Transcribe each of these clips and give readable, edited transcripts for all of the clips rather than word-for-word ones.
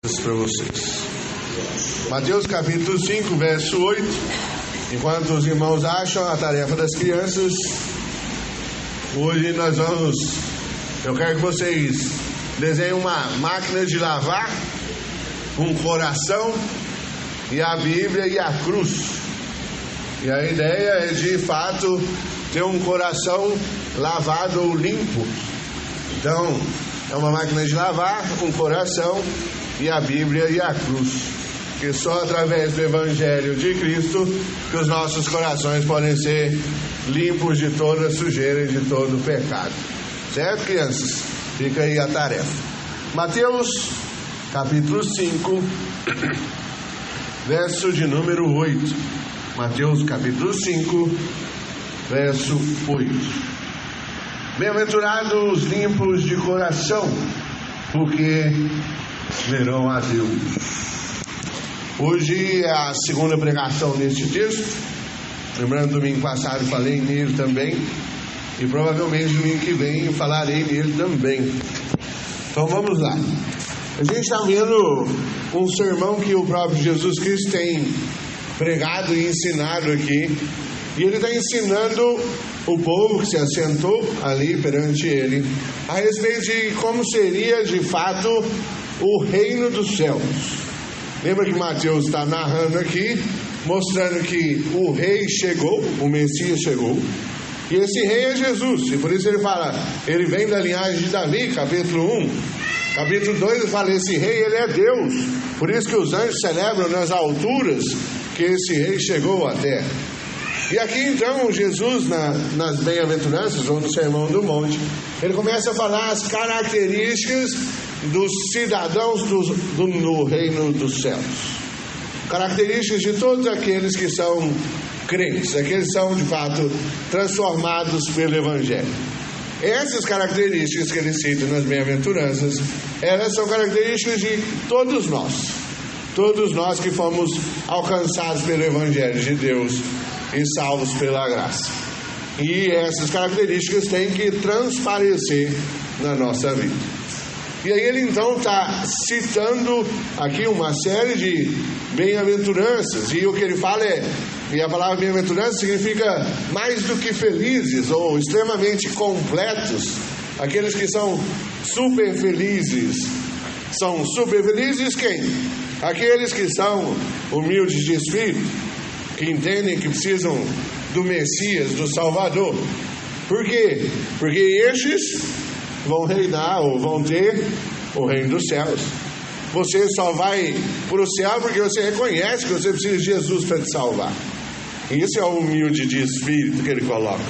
Para vocês. Mateus capítulo 5, verso 8. Enquanto os irmãos acham a tarefa das crianças, hoje eu quero que vocês desenhem uma máquina de lavar, um coração e a Bíblia e a cruz. E a ideia é de fato ter um coração lavado ou limpo. Então é uma máquina de lavar, um coração e a Bíblia e a cruz, que só através do Evangelho de Cristo que os nossos corações podem ser limpos de toda sujeira e de todo pecado. Certo, crianças? Fica aí a tarefa. Mateus capítulo 5, verso de número 8. Mateus capítulo 5, verso 8. Bem-aventurados os limpos de coração, porque verão a Deus. Hoje é a segunda pregação neste texto. Lembrando, domingo passado falei nele também, e provavelmente domingo que vem falarei nele também. Então vamos lá. A gente está vendo um sermão que o próprio Jesus Cristo tem pregado e ensinado aqui, e ele está ensinando o povo que se assentou ali perante ele a respeito de como seria de fato o reino dos céus. Lembra que Mateus está narrando aqui, mostrando que o rei chegou, o Messias chegou, e esse rei é Jesus, e por isso ele fala, ele vem da linhagem de Davi, capítulo 1. Capítulo 2 ele fala, esse rei ele é Deus, por isso que os anjos celebram nas alturas que esse rei chegou à terra. E aqui então Jesus nas bem-aventuranças, ou no Sermão do Monte, ele começa a falar as características dos cidadãos no reino dos céus. Características de todos aqueles que são crentes, aqueles que são de fato transformados pelo Evangelho. Essas características que ele cita nas bem-aventuranças, elas são características de todos nós que fomos alcançados pelo Evangelho de Deus e salvos pela graça. E essas características têm que transparecer na nossa vida. E aí ele então está citando aqui uma série de bem-aventuranças, e o que ele fala e a palavra bem-aventurança significa mais do que felizes, ou extremamente completos. Aqueles que são super felizes. São super felizes quem? Aqueles que são humildes de espírito, que entendem que precisam do Messias, do Salvador. Por quê? Porque estes vão reinar ou vão ter o reino dos céus. Você só vai para o céu porque você reconhece que você precisa de Jesus para te salvar. Isso é o humilde de espírito que ele coloca.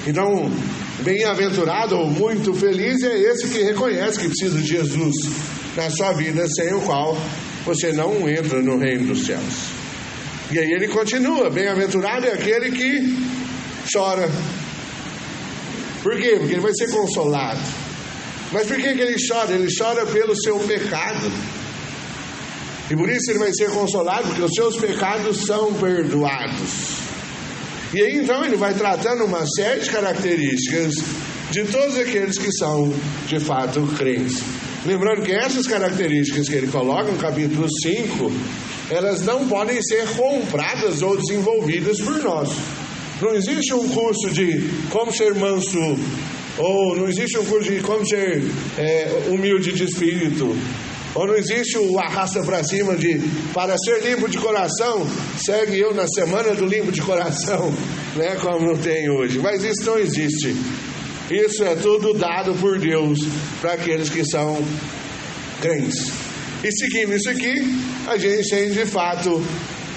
Então, bem-aventurado ou muito feliz é esse que reconhece que precisa de Jesus na sua vida, sem o qual você não entra no reino dos céus. E aí ele continua, bem-aventurado é aquele que chora. Por quê? Porque ele vai ser consolado. Mas por que ele chora? Ele chora pelo seu pecado. E por isso ele vai ser consolado, porque os seus pecados são perdoados. E aí então ele vai tratando uma série de características de todos aqueles que são de fato crentes. Lembrando que essas características que ele coloca no capítulo 5, elas não podem ser compradas ou desenvolvidas por nós. Não existe um curso de como ser manso, ou não existe um curso de como ser humilde de espírito, ou não existe o arrasta para cima de para ser limpo de coração, segue eu na semana do limpo de coração, né, como não tem hoje. Mas isso não existe. Isso é tudo dado por Deus para aqueles que são crentes. E seguindo isso aqui, a gente tem de fato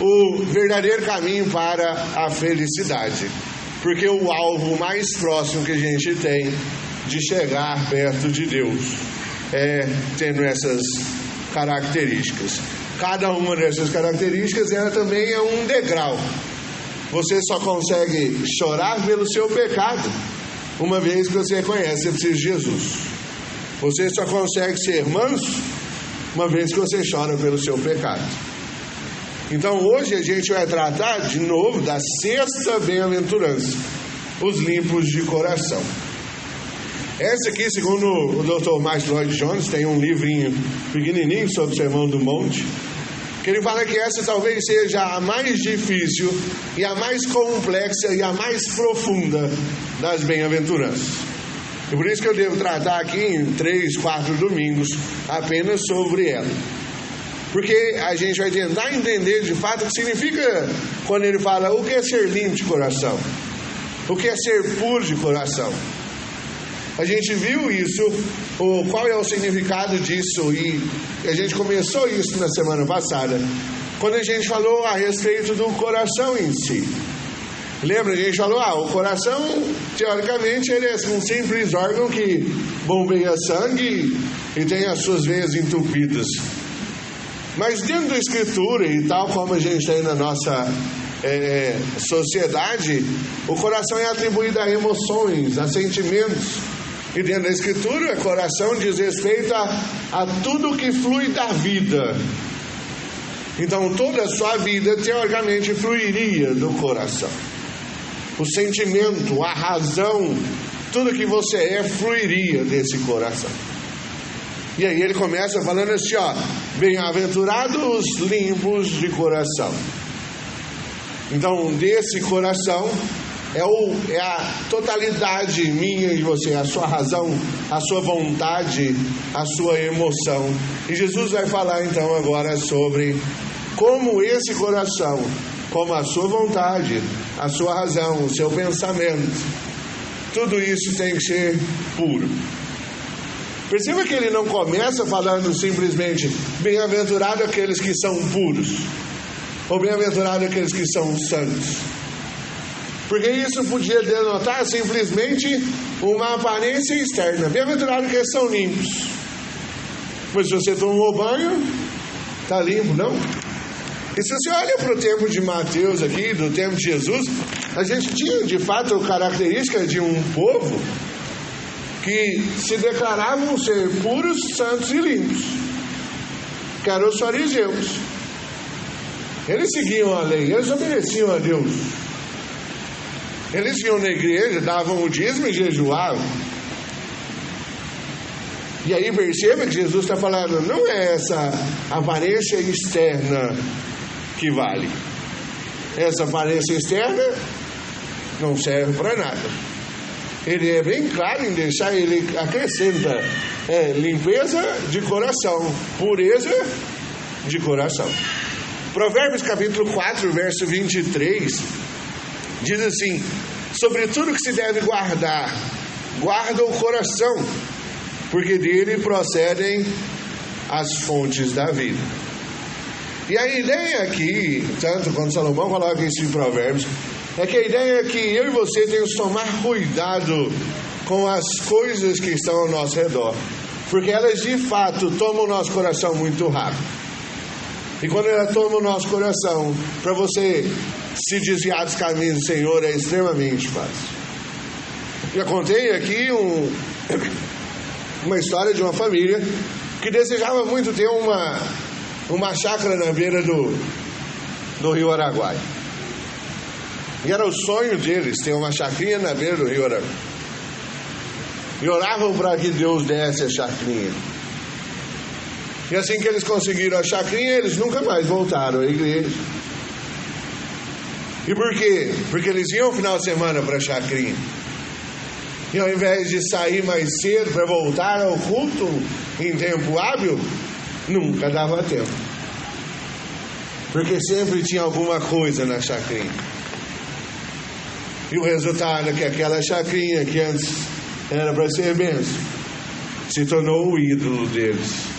o verdadeiro caminho para a felicidade. Porque o alvo mais próximo que a gente tem de chegar perto de Deus é tendo essas características. Cada uma dessas características, ela também é um degrau. Você só consegue chorar pelo seu pecado uma vez que você reconhece que você precisa de Jesus. Você só consegue ser manso uma vez que você chora pelo seu pecado. Então hoje a gente vai tratar de novo da sexta bem-aventurança, os limpos de coração. Essa aqui, segundo o Dr. Martin Lloyd-Jones, tem um livrinho pequenininho sobre o Sermão do Monte, que ele fala que essa talvez seja a mais difícil e a mais complexa e a mais profunda das bem-aventuranças. E por isso que eu devo tratar aqui em 3, 4 domingos apenas sobre ela. Porque a gente vai tentar entender de fato o que significa quando ele fala o que é ser limpo de coração, o que é ser puro de coração. A gente viu isso, qual é o significado disso, e a gente começou isso na semana passada, quando a gente falou a respeito do coração em si. Lembra? A gente falou, o coração, teoricamente, ele é um simples órgão que bombeia sangue e tem as suas veias entupidas. Mas dentro da Escritura, e tal como a gente tem na nossa sociedade, o coração é atribuído a emoções, a sentimentos. E dentro da Escritura, o coração diz respeito a tudo que flui da vida. Então, toda a sua vida, teoricamente, fluiria do coração. O sentimento, a razão, tudo que você é, fluiria desse coração. E aí ele começa falando assim, bem-aventurados os limpos de coração. Então, desse coração é a totalidade minha e você, a sua razão, a sua vontade, a sua emoção. E Jesus vai falar então agora sobre como esse coração, como a sua vontade, a sua razão, o seu pensamento, tudo isso tem que ser puro. Perceba que ele não começa falando simplesmente bem-aventurado aqueles que são puros, ou bem-aventurado aqueles que são santos, porque isso podia denotar simplesmente uma aparência externa. Bem-aventurado aqueles que são limpos, mas se você tomou banho, está limpo, não? E se você olha para o tempo de Mateus aqui, do tempo de Jesus, a gente tinha de fato característica de um povo que se declaravam ser puros, santos e limpos, que eram os fariseus. Eles seguiam a lei, eles obedeciam a Deus. Eles iam na igreja, davam o dízimo e jejuavam. E aí perceba que Jesus está falando, não é essa aparência externa que vale. Essa aparência externa não serve para nada. Ele é bem claro em deixar, ele acrescenta limpeza de coração, pureza de coração. Provérbios capítulo 4, verso 23, diz assim: sobre tudo que se deve guardar, guarda o coração, porque dele procedem as fontes da vida. E a ideia aqui, tanto quando Salomão coloca isso em Provérbios, é que a ideia é que eu e você temos que tomar cuidado com as coisas que estão ao nosso redor, porque elas de fato tomam o nosso coração muito rápido. E quando ela toma o nosso coração, para você se desviar dos caminhos do Senhor é extremamente fácil. Já contei aqui uma história de uma família que desejava muito ter uma chácara na beira do rio Araguaia. E era o sonho deles ter uma chacrinha na beira do rio Araguaia. E oravam para que Deus desse a chacrinha. E assim que eles conseguiram a chacrinha, eles nunca mais voltaram à igreja. E por quê? Porque eles iam no final de semana para a chacrinha. E ao invés de sair mais cedo para voltar ao culto em tempo hábil, nunca dava tempo. Porque sempre tinha alguma coisa na chacrinha. E o resultado é que aquela chacrinha que antes era para ser bênção, se tornou o ídolo deles.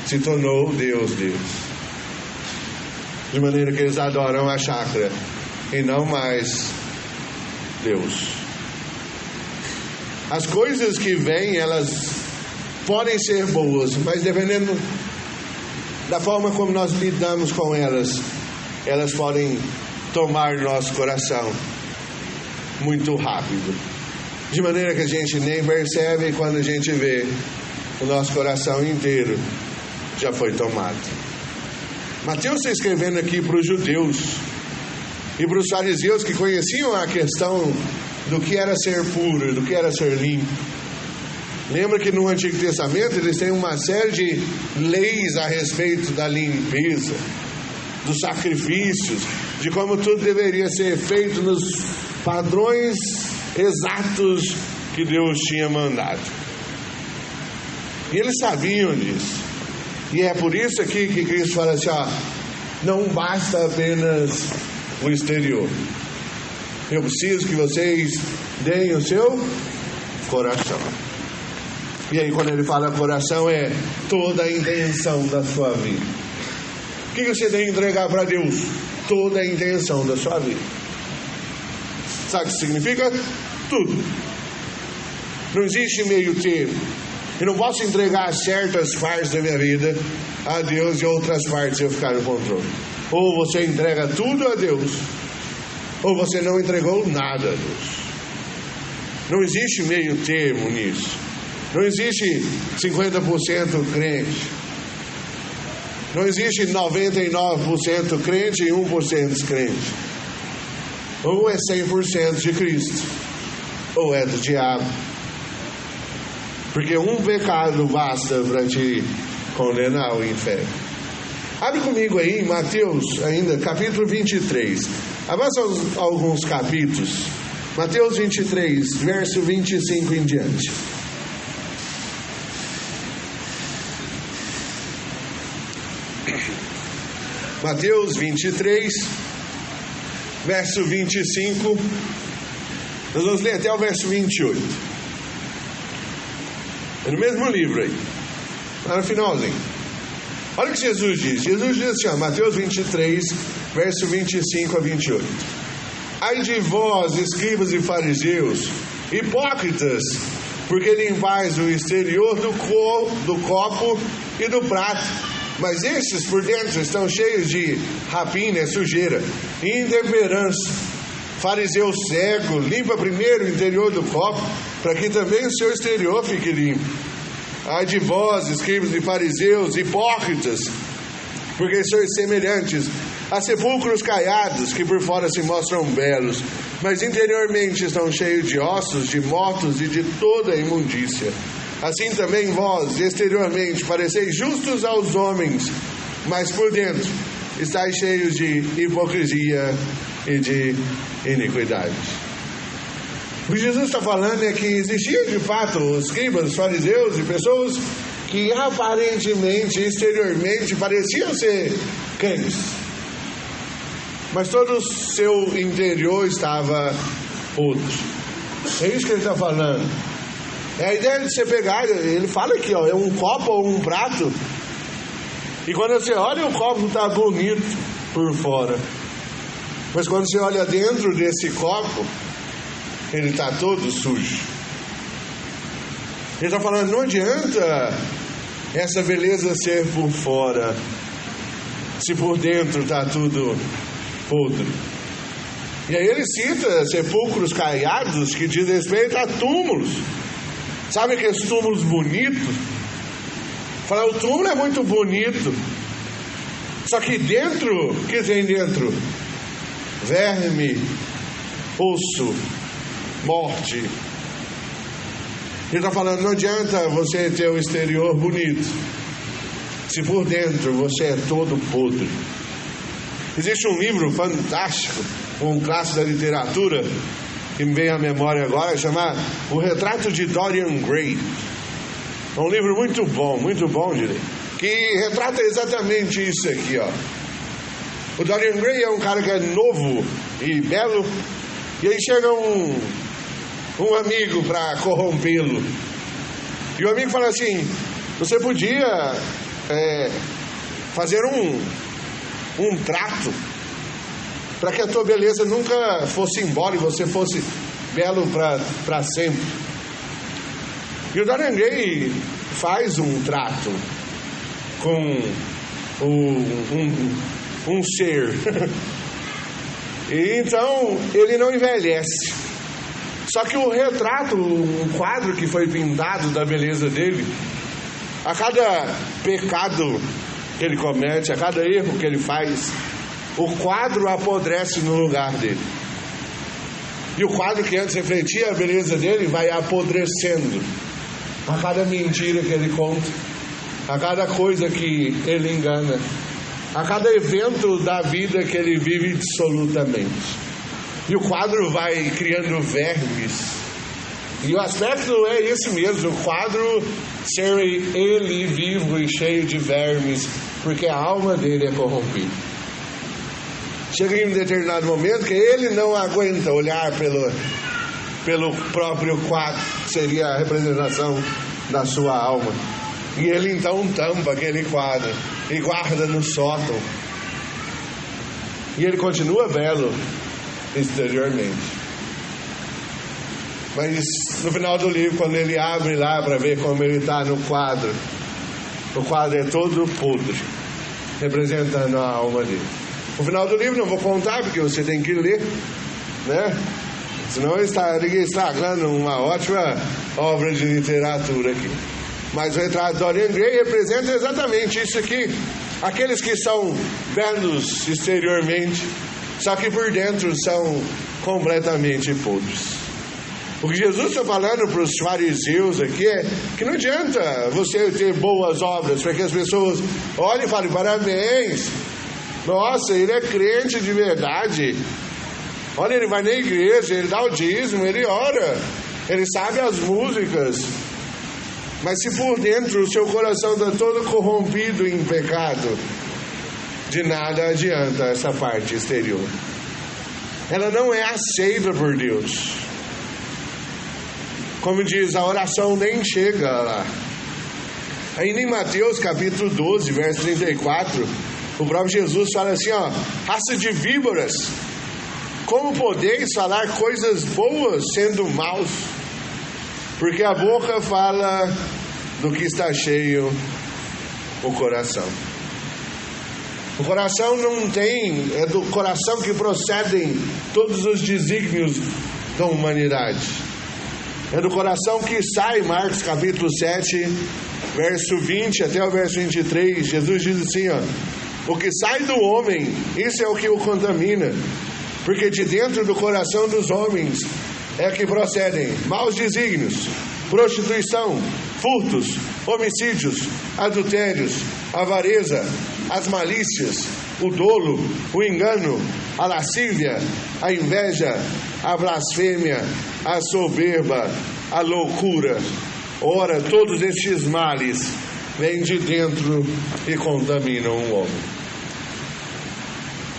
Se tornou o Deus deles. De maneira que eles adoram a chácara e não mais Deus. As coisas que vêm, elas podem ser boas, mas dependendo da forma como nós lidamos com elas, elas podem tomar nosso coração muito rápido. De maneira que a gente nem percebe, e quando a gente vê, o nosso coração inteiro já foi tomado. Mateus está escrevendo aqui para os judeus e para os fariseus que conheciam a questão do que era ser puro, do que era ser limpo. Lembra que no Antigo Testamento eles têm uma série de leis a respeito da limpeza, dos sacrifícios, de como tudo deveria ser feito nos padrões exatos que Deus tinha mandado. E eles sabiam disso. E é por isso aqui que Cristo fala assim, não basta apenas o exterior. Eu preciso que vocês deem o seu coração. E aí quando ele fala coração, é toda a intenção da sua vida. O que você tem que entregar para Deus? Toda a intenção da sua vida. Sabe o que significa? Tudo. Não existe meio termo. Eu não posso entregar certas partes da minha vida a Deus e outras partes eu ficar no controle. Ou você entrega tudo a Deus, ou você não entregou nada a Deus. Não existe meio termo nisso. Não existe 50% crente. Não existe 99% crente e 1% descrente. Ou é 100% de Cristo, ou é do diabo. Porque um pecado basta para te condenar ao inferno. Abre comigo aí em Mateus, ainda, capítulo 23. Avança alguns capítulos. Mateus 23, verso 25 em diante. Mateus 23, verso 25. Nós vamos ler até o verso 28. É no mesmo livro aí, lá no finalzinho. Olha o que Jesus diz. Jesus diz assim, Mateus 23, verso 25 a 28. Ai de vós, escribas e fariseus, hipócritas, porque limpais o exterior do copo e do prato, mas estes por dentro estão cheios de rapina e sujeira e intemperança. Fariseu cego, limpa primeiro o interior do copo, para que também o seu exterior fique limpo. Ai de vós, escribas e fariseus, hipócritas, porque sois semelhantes a sepulcros caiados, que por fora se mostram belos, mas interiormente estão cheios de ossos, de mortos e de toda a imundícia. Assim também vós, exteriormente, pareceis justos aos homens, mas por dentro estáis cheios de hipocrisia e de iniquidade. O que Jesus está falando é que existiam de fato os escribas, os fariseus e pessoas que aparentemente, exteriormente, pareciam ser crentes, mas todo o seu interior estava podre. É isso que ele está falando. É a ideia de você pegar, ele fala aqui, é um copo ou um prato, e quando você olha, o copo está bonito por fora, mas quando você olha dentro desse copo, ele está todo sujo. Ele está falando, não adianta essa beleza ser por fora, se por dentro está tudo podre. E aí ele cita sepulcros caiados, que diz respeito a túmulos. Sabe aqueles túmulos bonitos? Fala, o túmulo é muito bonito, só que dentro, o que tem dentro? Verme, osso, morte. Ele está falando, não adianta você ter o exterior bonito, se por dentro você é todo podre. Existe um livro fantástico, um clássico da literatura, que me vem à memória agora, chamado O Retrato de Dorian Gray. É um livro muito bom, direi, que retrata exatamente isso aqui, O Dorian Gray é um cara que é novo e belo, e aí chega um amigo para corrompê-lo. E o amigo fala assim, você podia fazer um trato para que a tua beleza nunca fosse embora e você fosse belo para sempre. E o Dorian Gray faz um trato com um ser. E então ele não envelhece. Só que o retrato, um quadro que foi pintado da beleza dele, a cada pecado que ele comete, a cada erro que ele faz, o quadro apodrece no lugar dele. E o quadro que antes refletia a beleza dele vai apodrecendo. a cada mentira que ele conta, a cada coisa que ele engana, a cada evento da vida que ele vive dissolutamente. E o quadro vai criando vermes. E o aspecto é esse mesmo, o quadro ser ele vivo e cheio de vermes, porque a alma dele é corrompida. Chega em um determinado momento que ele não aguenta olhar pelo próprio quadro, que seria a representação da sua alma. E ele então tampa aquele quadro e guarda no sótão. E ele continua belo exteriormente. Mas no final do livro, quando ele abre lá para ver como ele está no quadro, o quadro é todo podre, representando a alma dele. No final do livro não vou contar, porque você tem que ler, né? Senão eu estaria estragando uma ótima obra de literatura aqui. Mas o retrato de Dorian Gray representa exatamente isso aqui. Aqueles que são belos exteriormente, só que por dentro são completamente podres. O que Jesus está falando para os fariseus aqui é que não adianta você ter boas obras para que as pessoas olhem e falem: parabéns, nossa, ele é crente de verdade, olha, ele vai na igreja, ele dá o dízimo, ele ora, ele sabe as músicas. Mas se por dentro o seu coração está todo corrompido em pecado, de nada adianta essa parte exterior. Ela não é aceita por Deus. Como diz, a oração nem chega lá. Ainda em Mateus capítulo 12, verso 34, o próprio Jesus fala assim, ó: raça de víboras, como podeis falar coisas boas sendo maus? Porque a boca fala do que está cheio o coração. O coração não tem, é do coração que procedem todos os desígnios da humanidade. É do coração que sai, Marcos capítulo 7, verso 20 até o verso 23, Jesus diz assim, ó: o que sai do homem, isso é o que o contamina, porque de dentro do coração dos homens é que procedem maus desígnios, prostituição, furtos, homicídios, adultérios, avareza, as malícias, o dolo, o engano, a lascívia, a inveja, a blasfêmia, a soberba, a loucura. Ora, todos estes males vêm de dentro e contaminam o homem.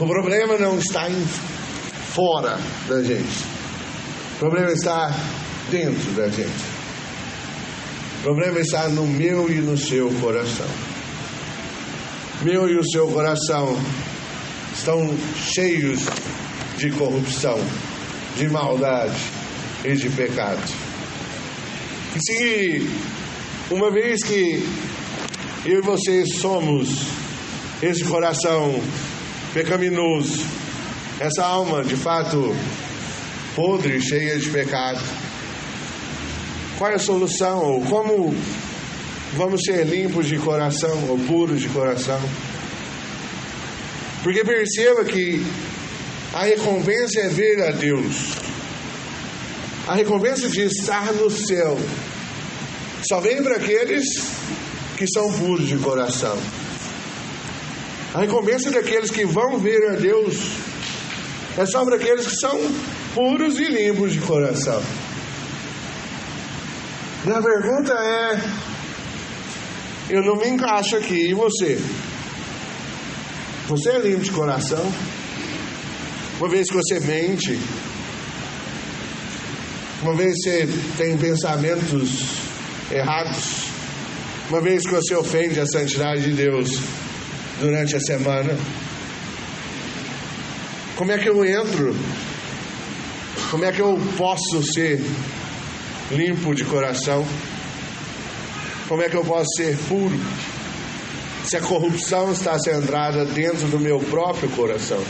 O problema não está fora da gente. O problema está dentro da gente. O problema está no meu e no seu coração. Meu e o seu coração estão cheios de corrupção, de maldade e de pecado. E se uma vez que eu e você somos esse coração pecaminoso, essa alma de fato podre, cheia de pecado, qual é a solução? Ou como vamos ser limpos de coração ou puros de coração? Porque perceba que a recompensa é ver a Deus. A recompensa de estar no céu só vem para aqueles que são puros de coração. A recompensa daqueles que vão ver a Deus é só para aqueles que são puros e limpos de coração. E a pergunta é: eu não me encaixo aqui, e você? Você é limpo de coração? Uma vez que você mente, uma vez que você tem pensamentos errados, uma vez que você ofende a santidade de Deus durante a semana, como é que eu entro? Como é que eu posso ser limpo de coração? Como é que eu posso ser puro se a corrupção está centrada dentro do meu próprio coração?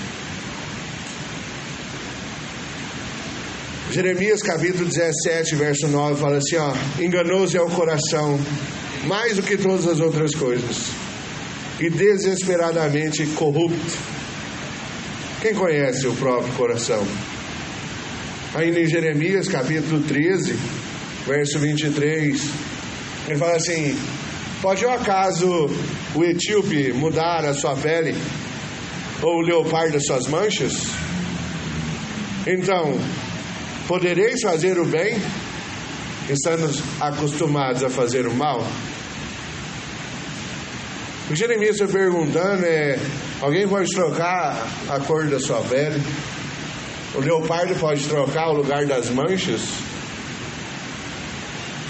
Jeremias capítulo 17, verso 9 fala assim, ó: enganoso é o coração mais do que todas as outras coisas, e desesperadamente corrupto. Quem conhece o próprio coração? Ainda em Jeremias capítulo 13, verso 23, Ele fala assim: pode ao acaso o etíope mudar a sua pele, ou o leopardo as suas manchas? Então, podereis fazer o bem, estando acostumados a fazer o mal? O Jeremias está perguntando alguém pode trocar a cor da sua pele? O leopardo pode trocar o lugar das manchas?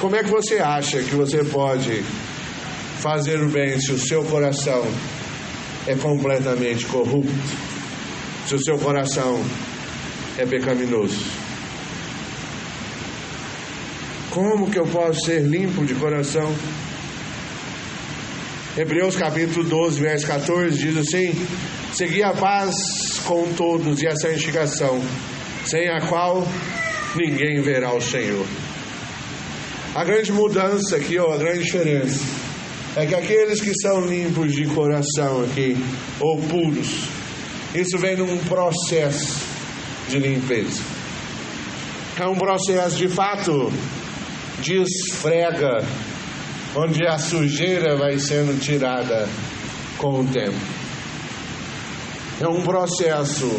Como é que você acha que você pode fazer o bem se o seu coração é completamente corrupto? Se o seu coração é pecaminoso? Como que eu posso ser limpo de coração? Hebreus capítulo 12, verso 14 diz assim: segui a paz com todos e a santificação, sem a qual ninguém verá o Senhor. A grande mudança aqui, a grande diferença, é que aqueles que são limpos de coração aqui, ou puros, isso vem num processo de limpeza. É um processo de fato de esfrega, onde a sujeira vai sendo tirada com o tempo. É um processo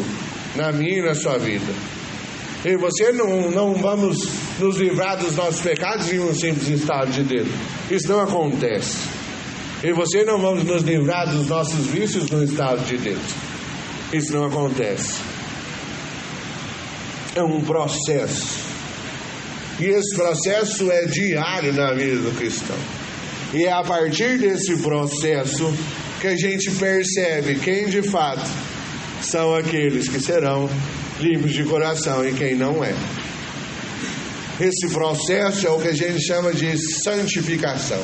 na minha e na sua vida. Eu e você não vamos nos livrar dos nossos pecados em um simples estado de dedo. Isso não acontece. Eu e você não vamos nos livrar dos nossos vícios num estado de dedo. Isso não acontece. É um processo. E esse processo é diário na vida do cristão. E é a partir desse processo que a gente percebe quem de fato são aqueles que serão limpos de coração e quem não é. Esse processo é o que a gente chama de santificação.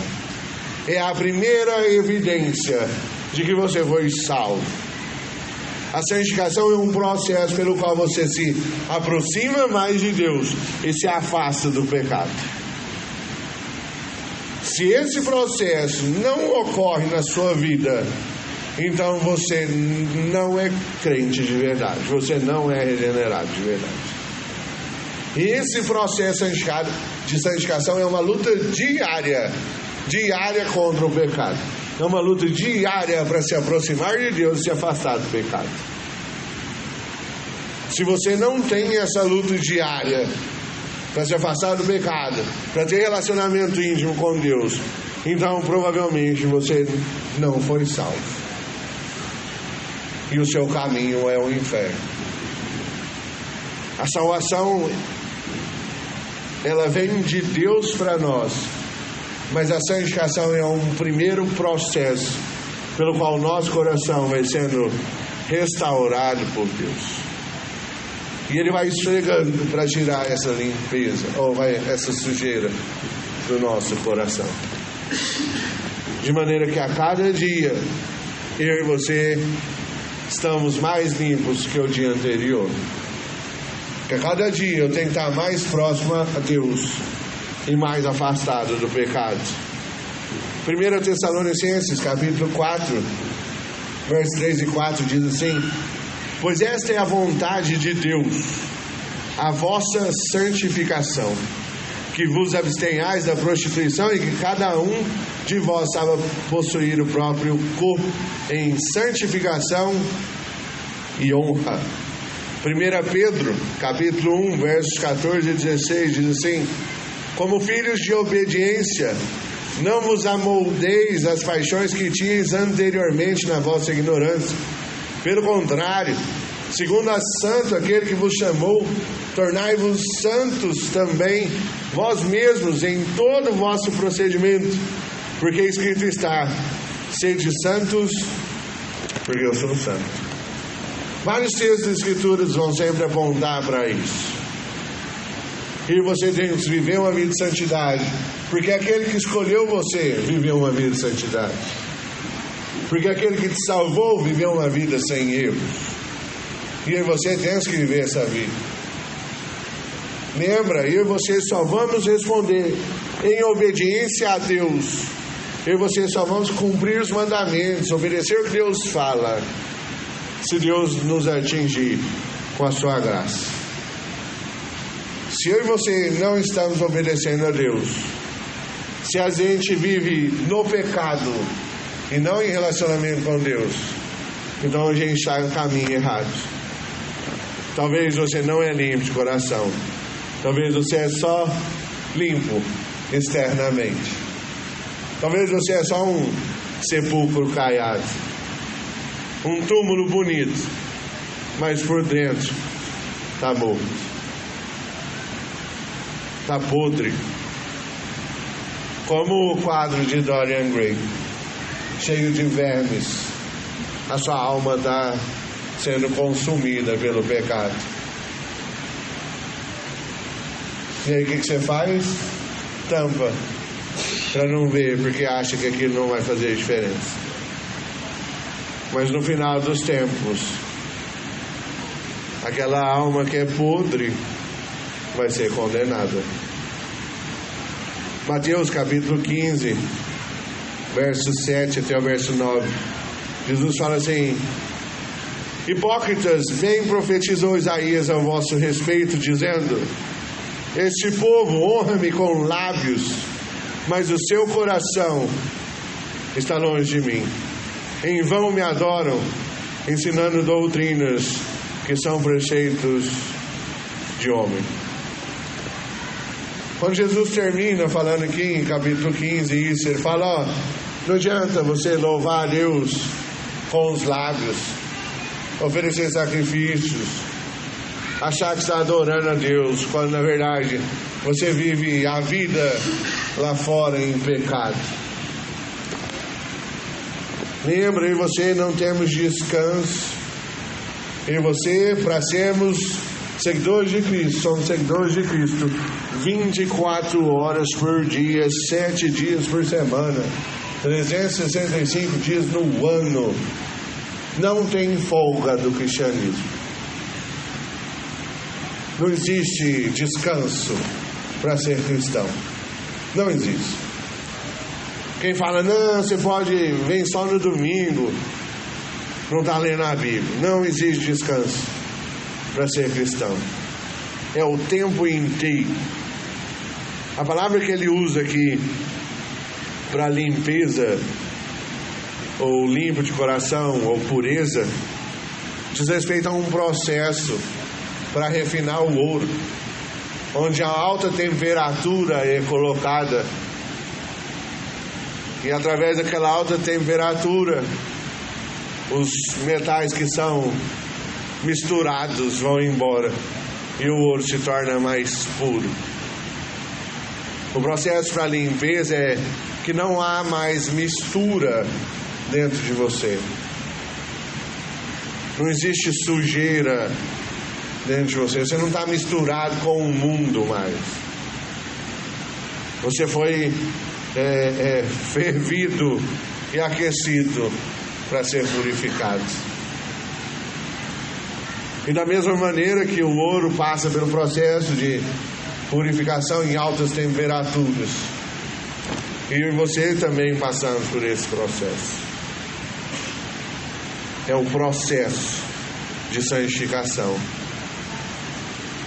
É a primeira evidência de que você foi salvo. A santificação é um processo pelo qual você se aproxima mais de Deus e se afasta do pecado. Se esse processo não ocorre na sua vida, então você não é crente de verdade, você não é regenerado de verdade. E esse processo de santificação é uma luta diária contra o pecado. É uma luta diária para se aproximar de Deus e se afastar do pecado. Se você não tem essa luta diária para se afastar do pecado, para ter relacionamento íntimo com Deus, então provavelmente você não foi salvo. E o seu caminho é o inferno. A salvação, ela vem de Deus para nós, mas a santificação é um primeiro processo pelo qual o nosso coração vai sendo restaurado por Deus. E Ele vai esfregando para tirar essa limpeza, ou essa sujeira do nosso coração. De maneira que a cada dia, eu e você estamos mais limpos que o dia anterior. Que a cada dia eu tenho que estar mais próximo a Deus e mais afastado do pecado. 1 Tessalonicenses capítulo 4, versos 3 e 4 diz assim: pois esta é a vontade de Deus, a vossa santificação, que vos abstenhais da prostituição e que cada um de vós saiba possuir o próprio corpo em santificação e honra. 1 Pedro capítulo 1, versos 14 e 16 diz assim: como filhos de obediência, não vos amoldeis às paixões que tinhais anteriormente na vossa ignorância. Pelo contrário, segundo a santo aquele que vos chamou, tornai-vos santos também vós mesmos em todo o vosso procedimento, porque escrito está: sede santos, porque eu sou santo. Vários textos das Escrituras vão sempre apontar para isso. E você tem que viver uma vida de santidade, porque aquele que escolheu você viveu uma vida de santidade. Porque aquele que te salvou viveu uma vida sem erros. E eu e você temos que viver essa vida. Lembra, eu e você só vamos responder em obediência a Deus. Eu e você só vamos cumprir os mandamentos, obedecer o que Deus fala, se Deus nos atingir com a sua graça. Se eu e você não estamos obedecendo a Deus, Se a gente vive no pecado e não em relacionamento com Deus, então a gente está no caminho errado. Talvez você não é limpo de coração. Talvez você é só limpo externamente. Talvez você é só um sepulcro caiado, um túmulo bonito, mas por dentro está morto, está podre, como o quadro de Dorian Gray, cheio de vermes. A sua alma está sendo consumida pelo pecado. E aí o que você faz? Tampa, para não ver, porque acha que aquilo não vai fazer diferença. Mas no final dos tempos, aquela alma que é podre vai ser condenada. Mateus capítulo 15, verso 7 até o verso 9. Jesus fala assim: hipócritas, bem profetizou Isaías ao vosso respeito, dizendo: este povo honra-me com lábios, mas o seu coração está longe de mim. Em vão me adoram, ensinando doutrinas que são preceitos de homem. Quando Jesus termina falando aqui em capítulo 15 isso, ele fala: ó, não adianta você louvar a Deus com os lábios, oferecer sacrifícios, achar que está adorando a Deus, quando na verdade você vive a vida lá fora em pecado. Lembra, eu e você não temos descanso. Eu e você, para sermos seguidores de Cristo, somos seguidores de Cristo 24 horas por dia, 7 dias por semana, 365 dias no ano. Não tem folga do cristianismo. Não existe descanso para ser cristão. Não existe. Quem fala, não, você pode vir só no domingo, não está lendo a Bíblia. Não existe descanso para ser cristão. É o tempo inteiro. A palavra que ele usa aqui para limpeza, ou limpo de coração, ou pureza, diz respeito a um processo para refinar o ouro, onde a alta temperatura é colocada, e através daquela alta temperatura os metais que são misturados vão embora e o ouro se torna mais puro. O processo para limpeza é que não há mais mistura dentro de você. Não existe sujeira dentro de você. Você não está misturado com o mundo mais. Você foi fervido e aquecido para ser purificado. E da mesma maneira que o ouro passa pelo processo de purificação em altas temperaturas, eu e você também passamos por esse processo. É o processo de santificação.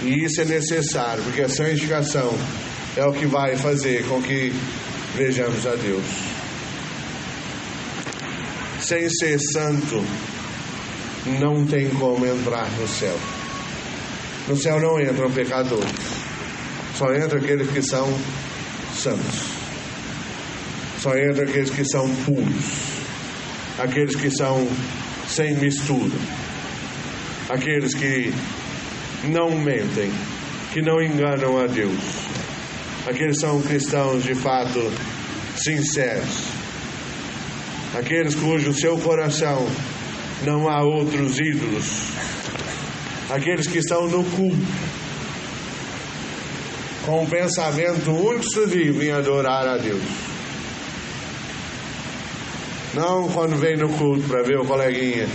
E isso é necessário, porque a santificação é o que vai fazer com que vejamos a Deus. Sem ser santo, não tem como entrar no céu. No céu não entram pecadores, só entram aqueles que são santos, só entram aqueles que são puros, aqueles que são sem mistura, aqueles que não mentem, que não enganam a Deus, aqueles são cristãos de fato sinceros, aqueles cujo seu coração não há outros ídolos, aqueles que estão no culto com o pensamento único e exclusivo em adorar a Deus. Não quando vem no culto para ver o coleguinha,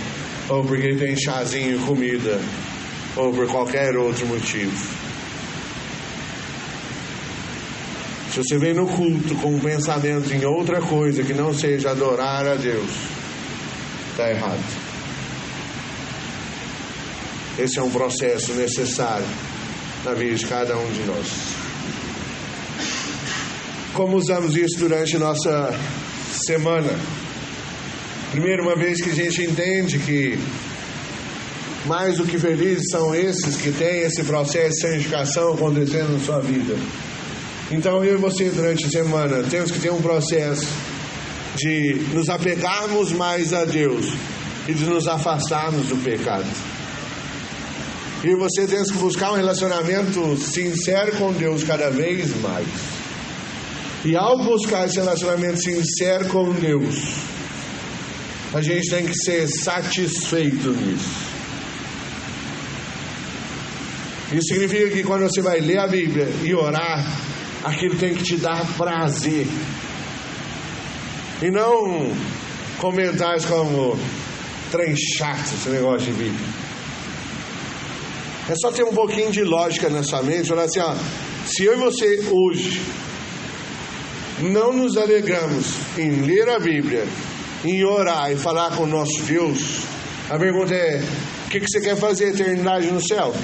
ou porque tem chazinho e comida, ou por qualquer outro motivo. Se você vem no culto com um pensamento em outra coisa que não seja adorar a Deus, está errado. Esse é um processo necessário na vida de cada um de nós. como usamos isso durante nossa semana. Primeiro, uma vez que a gente entende que mais do que felizes são esses que têm esse processo de santificação acontecendo na sua vida. Então eu e você durante a semana temos que ter um processo de nos apegarmos mais a Deus e de nos afastarmos do pecado. E você tem que buscar um relacionamento sincero com Deus cada vez mais. E ao buscar esse relacionamento sincero com Deus, a gente tem que ser satisfeito nisso. Isso significa que quando você vai ler a Bíblia e orar, aquilo tem que te dar prazer. E não comentários como trem chato, esse negócio de Bíblia. É só ter um pouquinho de lógica na sua mente, falar assim, ó, se eu e você hoje não nos alegramos em ler a Bíblia, em orar e falar com o nosso Deus, a pergunta é, o que você quer fazer a eternidade no céu?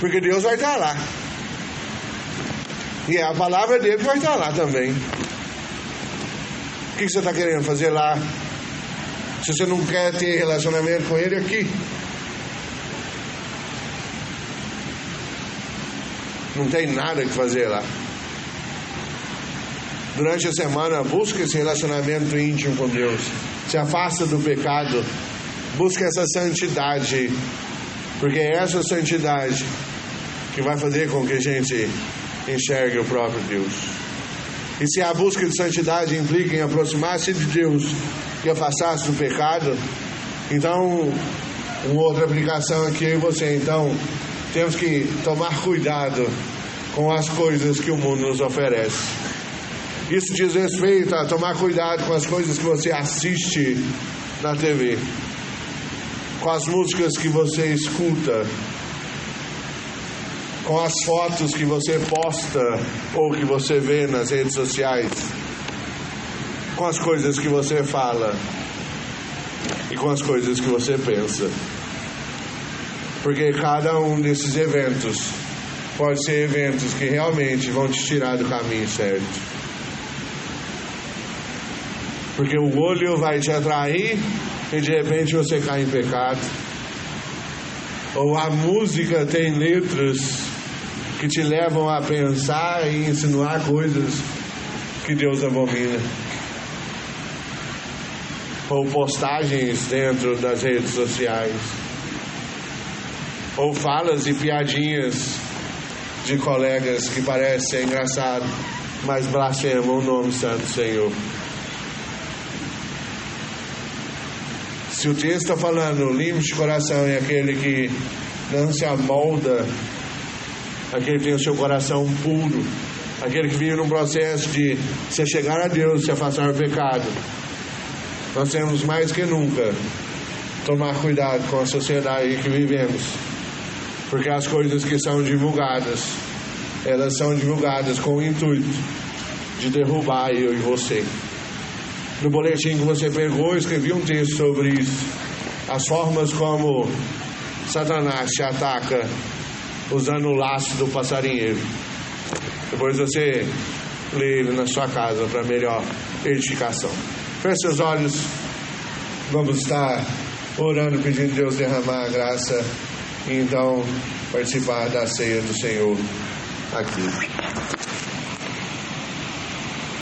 Porque Deus vai estar lá. E é a palavra dele que vai estar lá também. O que você está querendo fazer lá? Se você não quer ter relacionamento com ele aqui. Não tem nada que fazer lá. Durante a semana, busca esse relacionamento íntimo com Deus. Se afasta do pecado. Busca essa santidade. Porque é essa santidade que vai fazer com que a gente enxergue o próprio Deus. E se a busca de santidade implica em aproximar-se de Deus e afastar-se do pecado, então, uma outra aplicação aqui eu e você, então, temos que tomar cuidado com as coisas que o mundo nos oferece. Isso diz respeito a tomar cuidado com as coisas que você assiste na TV, com as músicas que você escuta, com as fotos que você posta ou que você vê nas redes sociais, com as coisas que você fala e com as coisas que você pensa. Porque cada um desses eventos pode ser eventos que realmente vão te tirar do caminho certo. Porque o olho vai te atrair e de repente você cai em pecado. Ou a música tem letras que te levam a pensar e insinuar coisas que Deus abomina. Ou postagens dentro das redes sociais. Ou falas e piadinhas de colegas que parecem ser engraçado, mas blasfemam o nome santo do Senhor. Se o texto está falando, limpo de coração é aquele que não se amolda, aquele que tem o seu coração puro, aquele que vive num processo de se chegar a Deus, se afastar do pecado. Nós temos mais que nunca tomar cuidado com a sociedade que vivemos, porque as coisas que são divulgadas, elas são divulgadas com o intuito de derrubar eu e você. No boletim que você pegou, eu escrevi um texto sobre isso. As formas como Satanás te ataca usando o laço do passarinheiro. Depois você lê ele na sua casa para melhor edificação. Feche seus olhos. Vamos estar orando, pedindo a Deus derramar a graça e então participar da ceia do Senhor aqui.